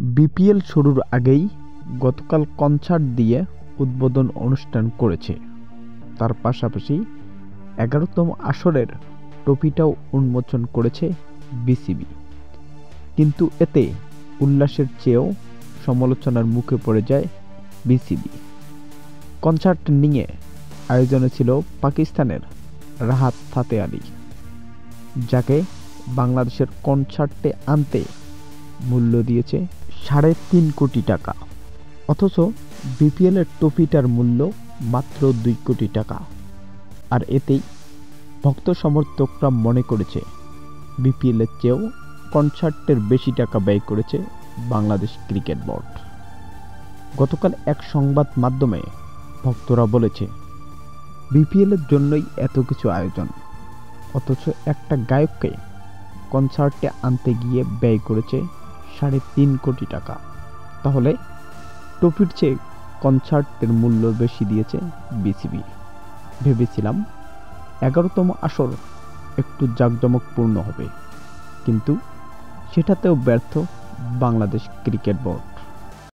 BPL শুরুর আগেই গতকাল কনসার্ট দিয়ে উদ্বোধন অনুষ্ঠান করেছে। তার পাশাপাশি ১১তম আসরের ট্রফিটাও উন্মোচন করেছে বিসিবি। কিন্তু এতে উল্লাসের চেয়েও সমালোচনার মুখে পড়ে যায় বিসিবি। কনসার্ট নিয়ে আয়োজনে ছিল পাকিস্তানের রাহাত ফাতে আলী, যাকে বাংলাদেশের কনসার্টে আনতে মূল্য দিয়েছে ৩.৫ কোটি টাকা। অথচ বিপিএলের ট্রফিটার মূল্য মাত্র ২ কোটি টাকা। আর এতেই ভক্ত সমর্থকরা মনে করেছে বিপিএলের চেয়েও কনসার্টের বেশি টাকা ব্যয় করেছে বাংলাদেশ ক্রিকেট বোর্ড। গতকাল এক সংবাদ মাধ্যমে ভক্তরা বলেছে, বিপিএলের জন্যই এত কিছু আয়োজন, অথচ একটা গায়ককে কনসার্টে আনতে গিয়ে ব্যয় করেছে ৩.৫ কোটি টাকা। তাহলে ট্রফির চেয়ে কনসার্টের মূল্য বেশি দিয়েছে বিসিবি। ভেবেছিলাম ১১তম আসর একটু জাঁকজমকপূর্ণ হবে, কিন্তু সেটাতেও ব্যর্থ বাংলাদেশ ক্রিকেট বোর্ড।